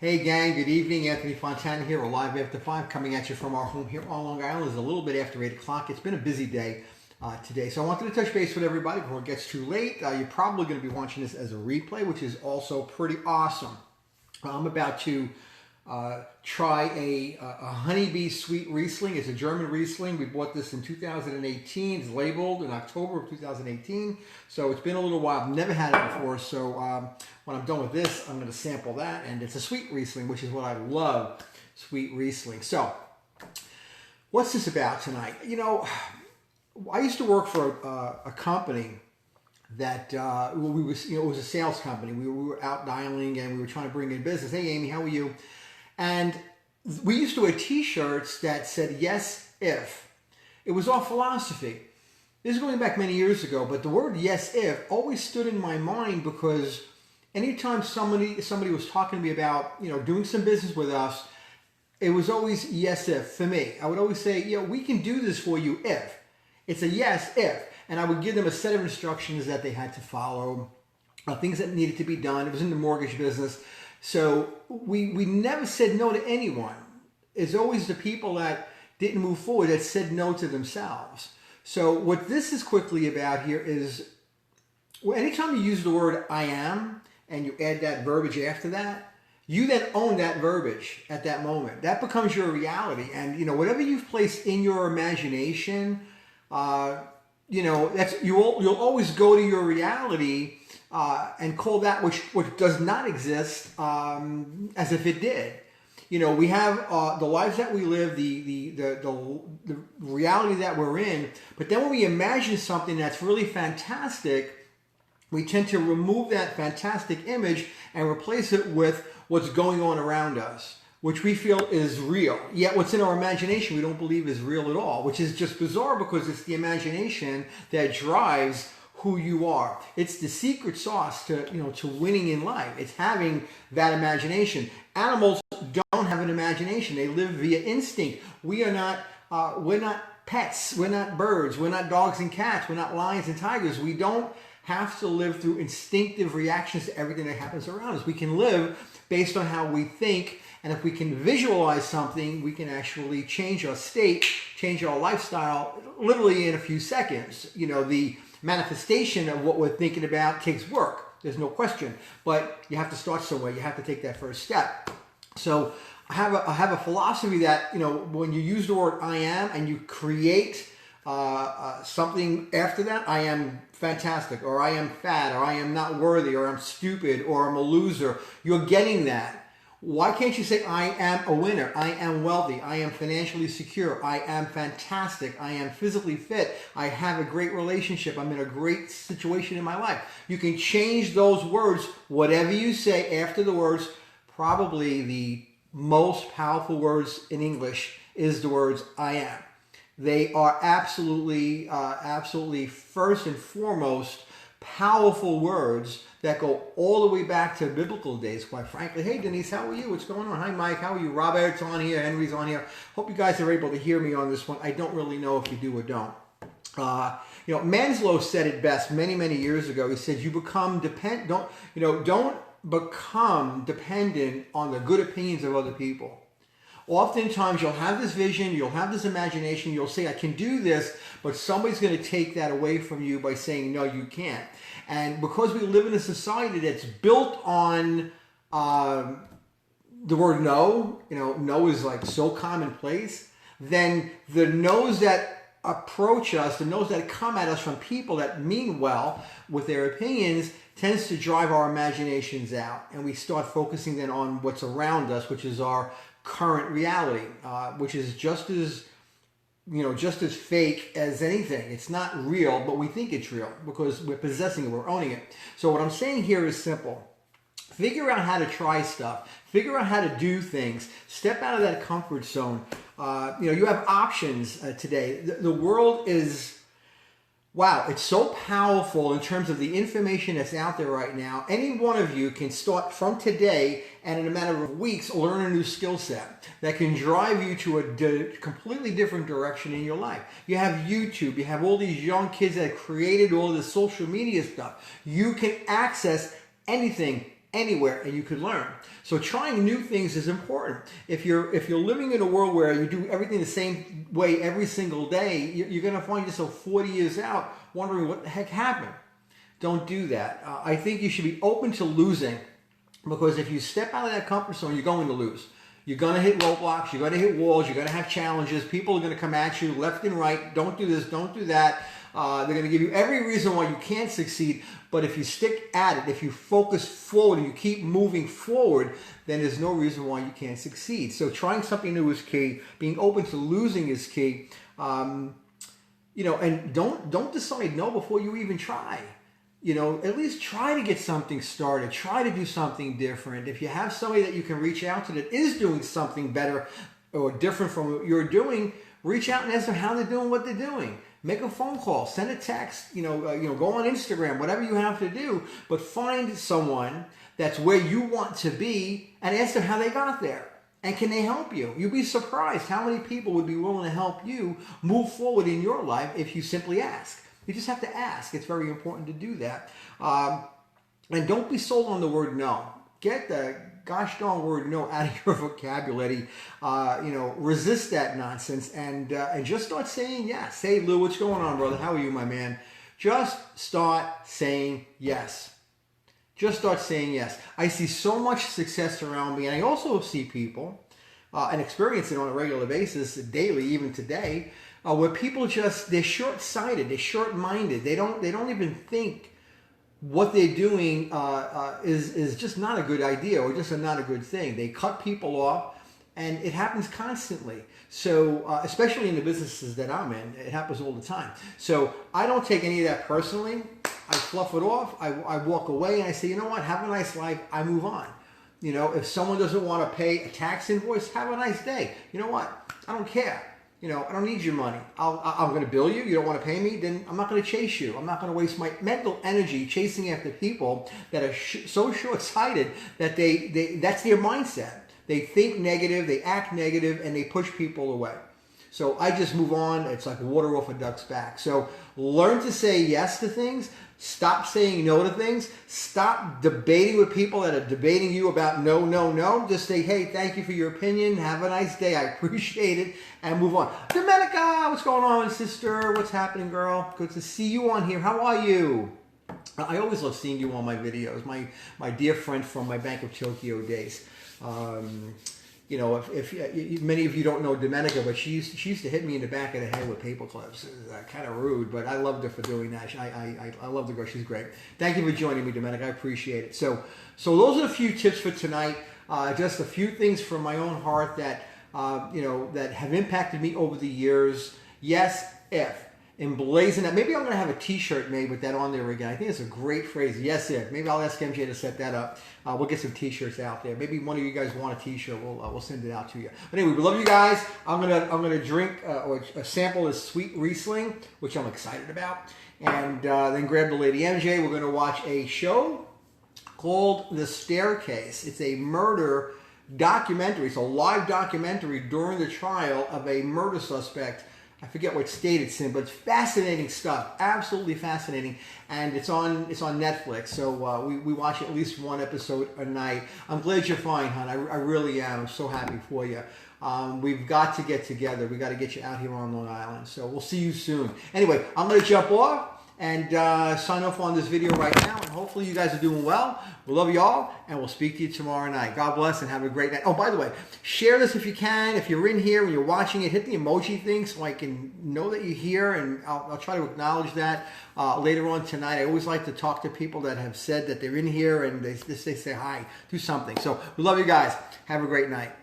Hey gang, good evening. Anthony Fontana here. We're live after 5 coming at you from our home here on Long Island. It's a little bit after 8 o'clock. It's been a busy day today. So I wanted to touch base with everybody before it gets too late. You're probably going to be watching this as a replay, which is also pretty awesome. I'm about to try a Honeybee Sweet Riesling. It's a German Riesling. We bought this in 2018. It's labeled in October of 2018. So it's been a little while. I've never had it before. So when I'm done with this, I'm going to sample that. And it's a sweet Riesling, which is what I love, sweet Riesling. So what's this about tonight? You know, I used to work for a company that it was a sales company. We were out dialing and we were trying to bring in business. Hey, Amy, how are you? And we used to wear T-shirts that said, yes, if. It was our philosophy. This is going back many years ago, but the word yes, if always stood in my mind because anytime somebody was talking to me about, doing some business with us, it was always yes, if for me. I would always say, we can do this for you if. It's a yes, if. And I would give them a set of instructions that they had to follow, things that needed to be done. It was in the mortgage business. So we never said no to anyone. It's always the people that didn't move forward that said no to themselves. So what this is quickly about here is, anytime you use the word I am and you add that verbiage after that, you then own that verbiage at that moment. That becomes your reality. And whatever you've placed in your imagination, you'll always go to your reality and call that which does not exist as if it did. We have the lives that we live, the reality that we're in. But then when we imagine something that's really fantastic, we tend to remove that fantastic image and replace it with what's going on around us, which we feel is real. Yet what's in our imagination we don't believe is real at all, which is just bizarre because it's the imagination that drives who you are. It's the secret sauce to winning in life. It's having that imagination. Animals don't have an imagination. They live via instinct. We're not pets. We're not birds. We're not dogs and cats. We're not lions and tigers. We don't have to live through instinctive reactions to everything that happens around us. We can live based on how we think. And if we can visualize something, we can actually change our state, change our lifestyle, literally in a few seconds. The manifestation of what we're thinking about takes work. There's no question. But you have to start somewhere. You have to take that first step. So I have a philosophy that, when you use the word I am and you create something after that, I am fantastic, or I am fat, or I am not worthy, or I'm stupid, or I'm a loser, you're getting that. Why can't you say, I am a winner, I am wealthy, I am financially secure, I am fantastic, I am physically fit, I have a great relationship, I'm in a great situation in my life. You can change those words, whatever you say after the words. Probably the most powerful words in English is the words I am. They are absolutely first and foremost powerful words that go all the way back to biblical days, quite frankly. Hey, Denise, how are you? What's going on? Hi, Mike. How are you? Robert's on here. Henry's on here. Hope you guys are able to hear me on this one. I don't really know if you do or don't. Maslow said it best many, many years ago. He said, "You become don't become dependent on the good opinions of other people." Oftentimes you'll have this vision, you'll have this imagination, you'll say, I can do this, but somebody's going to take that away from you by saying, no, you can't. And because we live in a society that's built on the word no, no is like so commonplace, then the no's that approach us, the no's that come at us from people that mean well with their opinions, tends to drive our imaginations out. And we start focusing then on what's around us, which is our current reality, which is just as fake as anything. It's not real, but we think it's real because we're possessing it, we're owning it. So what I'm saying here is simple. Figure out how to try stuff. Figure out how to do things. Step out of that comfort zone. You have options today. The world is, wow, it's so powerful in terms of the information that's out there right now. Any one of you can start from today and in a matter of weeks learn a new skill set that can drive you to a completely different direction in your life. You have YouTube. You have all these young kids that have created all this social media stuff. You can access anything anywhere and you could learn. So trying new things is important. If you're living in a world where you do everything the same way every single day, you're going to find yourself 40 years out wondering what the heck happened. Don't do that. I think you should be open to losing, because if you step out of that comfort zone, you're going to lose. You're going to hit roadblocks. You're going to hit walls. You're going to have challenges. People are going to come at you left and right. Don't do this. Don't do that. They're going to give you every reason why you can't succeed. But if you stick at it, if you focus forward and you keep moving forward, then there's no reason why you can't succeed. So trying something new is key. Being open to losing is key. And don't decide no before you even try. At least try to get something started. Try to do something different. If you have somebody that you can reach out to that is doing something better or different from what you're doing, reach out and ask them how they're doing what they're doing. Make a phone call, send a text, go on Instagram, whatever you have to do, but find someone that's where you want to be and ask them how they got there. And can they help you? You'll be surprised how many people would be willing to help you move forward in your life if you simply ask. You just have to ask. It's very important to do that. And don't be sold on the word no. Get the gosh darn word no out of your vocabulary. Resist that nonsense and just start saying yes. Hey, Lou, what's going on, brother? How are you, my man? Just start saying yes. Just start saying yes. I see so much success around me, and I also see people and experience it on a regular basis, daily, even today, where people they're short-sighted, they're short-minded. They don't even think what they're doing is just not a good idea or just not a good thing. They cut people off, and it happens constantly. So especially in the businesses that I'm in, it happens all the time. So I don't take any of that personally. I fluff it off. I walk away and I say, you know what? Have a nice life. I move on. If someone doesn't want to pay a tax invoice, have a nice day. You know what? I don't care. I don't need your money. I'm going to bill you. You don't want to pay me, then I'm not going to chase you. I'm not going to waste my mental energy chasing after people that are so short-sighted that that's their mindset. They think negative, they act negative, and they push people away. So I just move on. It's like water off a duck's back. So learn to say yes to things. Stop saying no to things. Stop debating with people that are debating you about no, no, no. Just say, hey, thank you for your opinion. Have a nice day. I appreciate it. And move on. Domenica, what's going on, sister? What's happening, girl? Good to see you on here. How are you? I always love seeing you on my videos. My dear friend from my Bank of Tokyo days. If many of you don't know Domenica, but she used to hit me in the back of the head with paper clips. It was kind of rude, but I loved her for doing that. I love the girl. She's great. Thank you for joining me, Domenica. I appreciate it. So those are a few tips for tonight. Just a few things from my own heart that that have impacted me over the years. Yes, if. Emblazon that. Maybe I'm going to have a t-shirt made with that on there again. I think it's a great phrase. Yes, if. Maybe I'll ask MJ to set that up. We'll get some t-shirts out there. Maybe one of you guys want a t-shirt. We'll send it out to you. But anyway, we love you guys. I'm gonna drink or sample this sweet Riesling, which I'm excited about, and then grab the lady MJ. We're gonna watch a show called The Staircase. It's a murder documentary. It's a live documentary during the trial of a murder suspect. I forget what state it's in, but it's fascinating stuff. Absolutely fascinating. And it's on Netflix. So we watch at least one episode a night. I'm glad you're fine, hon. I really am. I'm so happy for you. We've got to get together. We got to get you out here on Long Island. So we'll see you soon. Anyway, I'm going to jump off and sign off on this video right now. And hopefully you guys are doing well. We love you all, and we'll speak to you tomorrow night. God bless and have a great night. Oh, by the way, share this if you can. If you're in here and you're watching it, hit the emoji thing so I can know that you're here, and I'll try to acknowledge that later on tonight. I always like to talk to people that have said that they're in here and they say hi. Do something. So we love you guys. Have a great night.